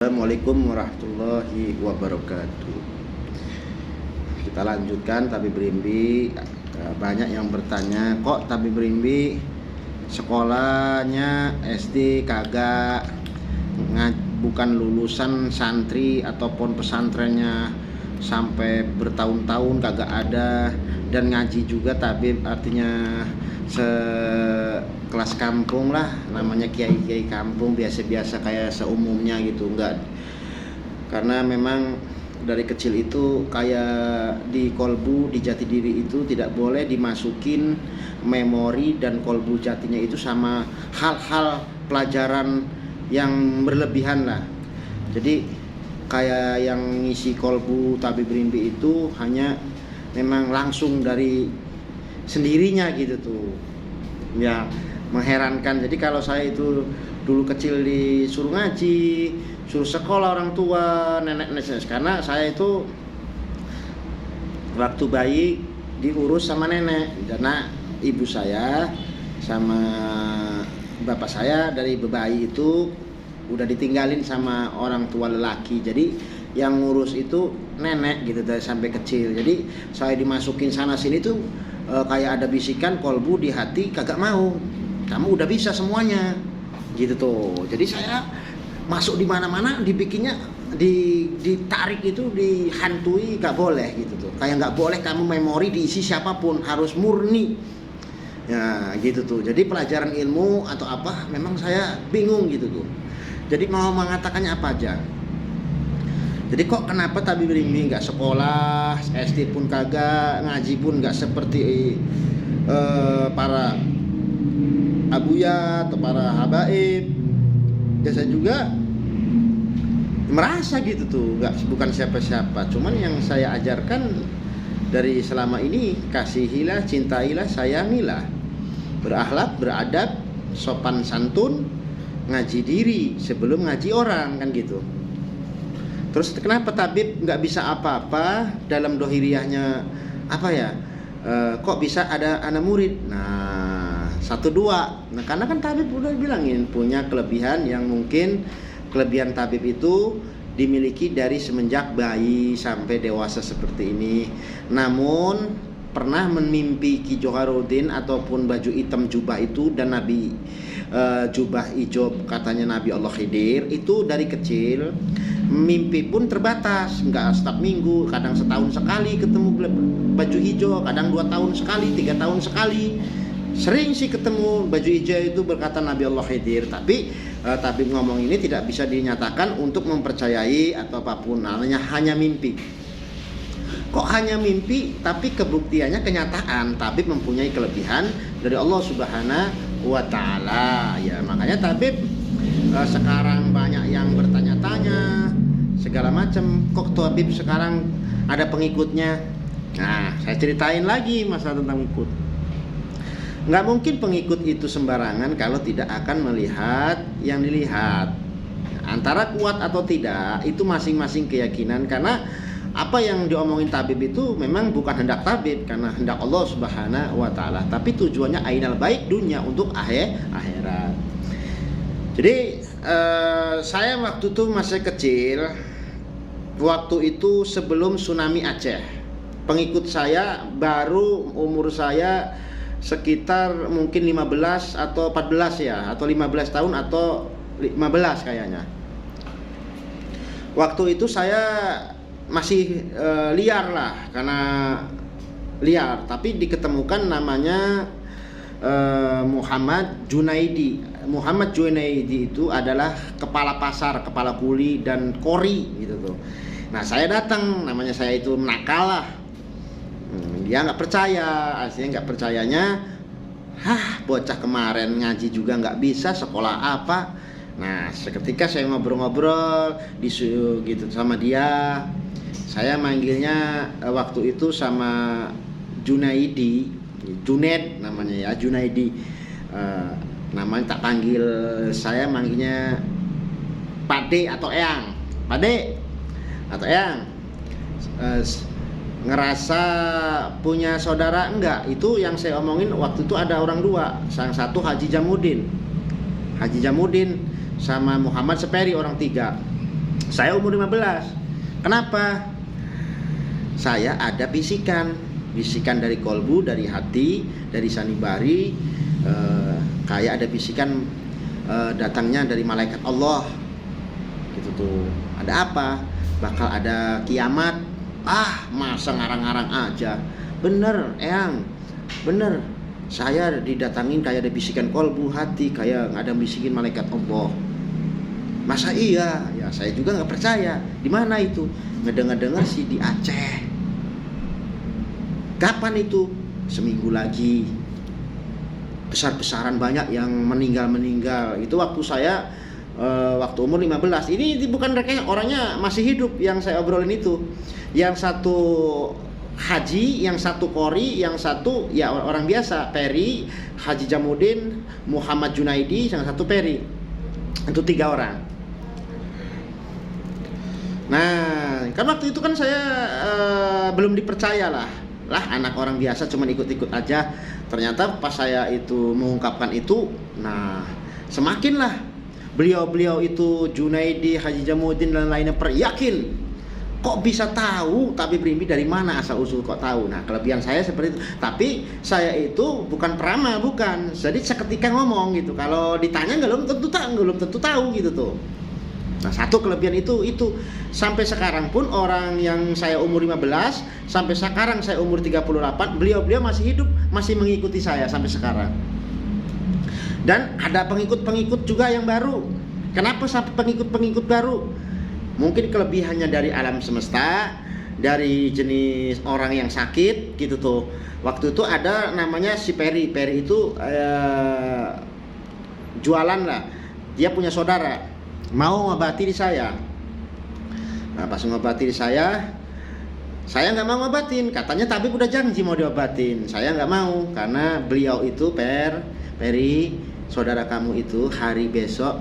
Assalamualaikum warahmatullahi wabarakatuh. Kita lanjutkan tabib rimbi. Banyak yang bertanya, kok tabib rimbi sekolahnya SD kagak, bukan lulusan santri ataupun pesantrennya sampai bertahun-tahun kagak ada, dan ngaji juga tabib artinya sekelas kampung lah, namanya kiai-kiai kampung biasa-biasa kayak seumumnya gitu. Enggak, karena memang dari kecil itu kayak di kolbu, di jati diri itu tidak boleh dimasukin memori dan kolbu jatinya itu sama hal-hal pelajaran yang berlebihan lah. Jadi kayak yang ngisi kolbu tabib rimbi itu hanya memang langsung dari sendirinya gitu tuh ya, mengherankan. Jadi kalau saya itu dulu kecil disuruh ngaji, suruh sekolah orang tua, nenek-nenek, karena saya itu waktu bayi diurus sama nenek, karena ibu saya sama bapak saya dari bayi itu udah ditinggalin sama orang tua lelaki. Jadi yang ngurus itu nenek gitu dari sampai kecil. Jadi saya dimasukin sana sini tuh kayak ada bisikan kolbu di hati, kagak mau, kamu udah bisa semuanya gitu tuh. Jadi saya masuk di mana-mana dibikinnya ditarik itu, dihantui, gak boleh gitu tuh. Kayak gak boleh kamu memori diisi siapapun, harus murni ya gitu tuh. Jadi pelajaran ilmu atau apa memang saya bingung gitu tuh. Jadi mau mengatakannya apa aja. Jadi kok kenapa tabib rimbi nggak sekolah, SD pun kagak, ngaji pun nggak seperti para abuya atau para habaib. Ya saya juga merasa gitu tuh, bukan siapa-siapa. Cuman yang saya ajarkan dari selama ini, kasihilah, cintailah, sayangilah, berakhlak, beradab, sopan santun, ngaji diri sebelum ngaji orang, kan gitu. Terus kenapa tabib nggak bisa apa-apa dalam dohiriyahnya apa ya? Kok bisa ada anak murid? Nah, 1-2. Nah, karena kan tabib udah bilangin punya kelebihan yang mungkin kelebihan tabib itu dimiliki dari semenjak bayi sampai dewasa seperti ini. Namun pernah memimpi Ki Joharuddin ataupun baju hitam jubah itu, dan Nabi jubah hijau katanya Nabi Allah Khidir itu dari kecil. Mimpi pun terbatas, nggak setiap minggu, kadang setahun sekali ketemu baju hijau, kadang 2 tahun sekali, 3 tahun sekali. Sering sih ketemu baju hijau itu berkata Nabi Allah Khidir. Tapi tabib ngomong ini tidak bisa dinyatakan untuk mempercayai atau apapun, namanya hanya mimpi. Kok hanya mimpi tapi kebuktiannya kenyataan. Tabib mempunyai kelebihan dari Allah Subhanahu wa Ta'ala ya. Makanya tabib sekarang banyak yang bertanya-tanya segala macam, kok tabib sekarang ada pengikutnya. Nah, saya ceritain lagi masalah tentang pengikut. Nggak mungkin pengikut itu sembarangan kalau tidak akan melihat yang dilihat. Antara kuat atau tidak itu masing-masing keyakinan, karena apa yang diomongin tabib itu memang bukan hendak tabib, karena hendak Allah Subhanahu wa Ta'ala, tapi tujuannya ainal baik dunia, untuk akhirat. Jadi saya waktu itu masih kecil, waktu itu sebelum tsunami Aceh. Pengikut saya baru umur saya sekitar mungkin 15 atau 14 ya, atau 15 tahun atau 15 kayaknya. Waktu itu saya masih liar lah, karena liar, tapi diketemukan namanya Muhammad Junaidi. Muhammad Junaidi itu adalah kepala pasar, kepala kuli dan kori gitu tuh. Nah, saya datang, namanya saya itu nakal lah. Dia nggak percaya, aslinya nggak percayanya. Bocah kemarin ngaji juga nggak bisa, sekolah apa? Nah, seketika saya ngobrol-ngobrol gitu sama dia. Saya manggilnya waktu itu sama Junaidi, Junaid namanya ya, Junaidi. Namanya tak panggil, saya manggilnya Pade atau Eyang. Pade atau Eyang. Ngerasa punya saudara enggak? Itu yang saya omongin waktu itu ada orang 2. Yang satu Haji Jamuddin sama Muhammad Seperi, orang 3. Saya umur 15. Kenapa? Saya ada bisikan dari kolbu, dari hati, dari sanibari, kayak ada bisikan datangnya dari malaikat Allah gitu tuh. Ada apa? Bakal ada kiamat. Masa ngarang-ngarang aja. Bener, Eyang, bener. Saya didatangin kayak ada bisikan kolbu, hati, kayak ada bisikin malaikat Allah. Masa iya? Ya saya juga nggak percaya. Di mana itu? Ngedengar sih di Aceh. Kapan itu? Seminggu lagi. Besar-besaran banyak yang meninggal. Itu waktu saya waktu umur 15. Ini bukan rekayasa, orangnya masih hidup yang saya obrolin itu. Yang satu Haji, yang satu Kori, yang satu ya orang biasa, Peri, Haji Jamudin, Muhammad Junaidi, yang satu Peri. Itu 3 orang. Nah, kan waktu itu kan saya belum dipercaya lah anak orang biasa, cuman ikut-ikut aja. Ternyata pas saya itu mengungkapkan itu, nah semakinlah beliau itu Junaidi, Haji Jamudin dan lainnya yakin. Kok bisa tahu tabib rimbi dari mana asal usul kok tahu? Nah, kelebihan saya seperti itu. Tapi saya itu bukan peramal, bukan. Jadi seketika ngomong gitu. Kalau ditanya belum tentu tahu gitu tuh. Nah, satu kelebihan itu sampai sekarang pun orang yang saya umur 15 sampai sekarang saya umur 38, beliau masih hidup, masih mengikuti saya sampai sekarang. Dan ada pengikut-pengikut juga yang baru. Kenapa sampai pengikut-pengikut baru? Mungkin kelebihannya dari alam semesta, dari jenis orang yang sakit gitu tuh. Waktu itu ada namanya si Peri itu jualan lah. Dia punya saudara mau ngobati di saya. Nah, pas ngobati di saya nggak mau ngobatin. Katanya tabib udah janji mau diobatin. Saya nggak mau karena beliau itu Peri, saudara kamu itu hari besok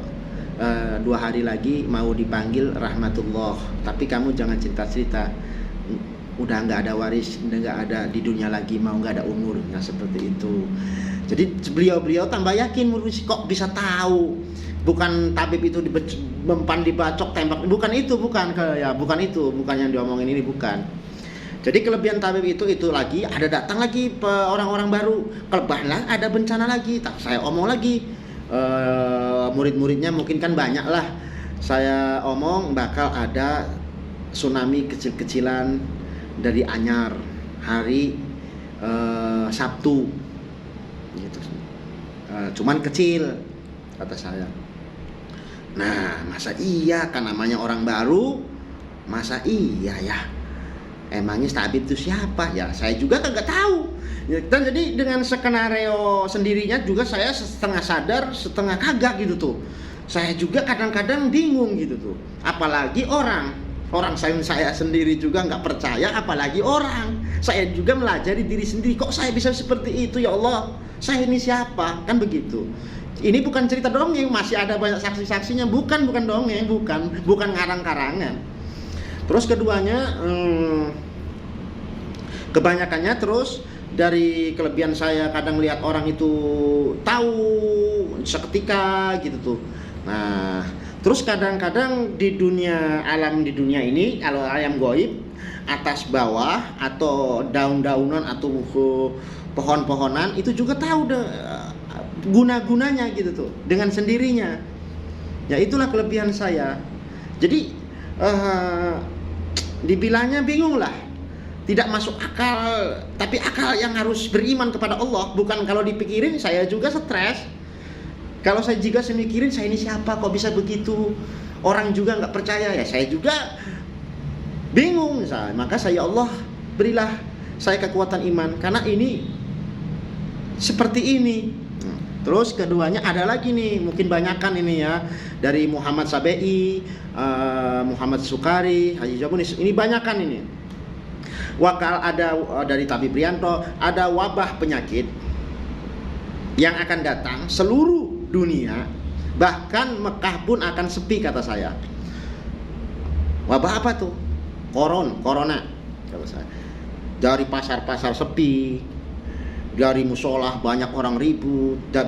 2 hari lagi mau dipanggil rahmatullah, tapi kamu jangan cerita udah nggak ada waris, udah nggak ada di dunia lagi, mau nggak ada umur. Nah seperti itu. Jadi beliau tambah yakin, kok bisa tahu. Bukan tabib itu mempan dibacok tembak, bukan itu bukan yang diomongin ini, bukan. Jadi kelebihan tabib itu lagi ada datang lagi orang-orang baru, kelebihan ada bencana lagi. Tak saya omong lagi. Murid-muridnya mungkin kan banyak lah. Saya omong bakal ada tsunami kecil-kecilan dari Anyar hari Sabtu gitu. Cuman kecil kata saya. Nah, masa iya kan namanya orang baru, masa iya ya? Emangnya tabib itu siapa? Ya saya juga kagak tahu. Dan jadi dengan skenario sendirinya juga saya setengah sadar, setengah kagak gitu tuh. Saya juga kadang-kadang bingung gitu tuh. Apalagi orang saya sendiri juga nggak percaya, apalagi orang. Saya juga melajari diri sendiri. Kok saya bisa seperti itu ya Allah? Saya ini siapa? Kan begitu. Ini bukan cerita dongeng, masih ada banyak saksi-saksinya. Bukan dongeng, bukan ngarang-karangan. Terus keduanya, kebanyakannya terus dari kelebihan saya kadang lihat orang itu tahu seketika gitu tuh. Nah, terus kadang-kadang di dunia ini, kalau alam gaib, atas bawah atau daun-daunan atau pohon-pohonan itu juga tahu guna-gunanya gitu tuh dengan sendirinya. Ya itulah kelebihan saya. Jadi dibilangnya bingung lah, tidak masuk akal, tapi akal yang harus beriman kepada Allah. Bukan kalau dipikirin saya juga stres. Kalau saya mikirin saya ini siapa, kok bisa begitu, orang juga nggak percaya, ya saya juga bingung. Maka saya Allah berilah saya kekuatan iman karena ini seperti ini. Terus keduanya ada lagi nih, mungkin banyakan ini ya, dari Muhammad Sabe'i, Muhammad Sukari, Haji Jamudin, ini banyakan ini. Wakal ada dari Tabib Prianto, ada wabah penyakit yang akan datang seluruh dunia, bahkan Mekah pun akan sepi kata saya. Wabah apa tuh? Corona kata saya. Dari pasar-pasar sepi, dari musolah banyak orang ribut,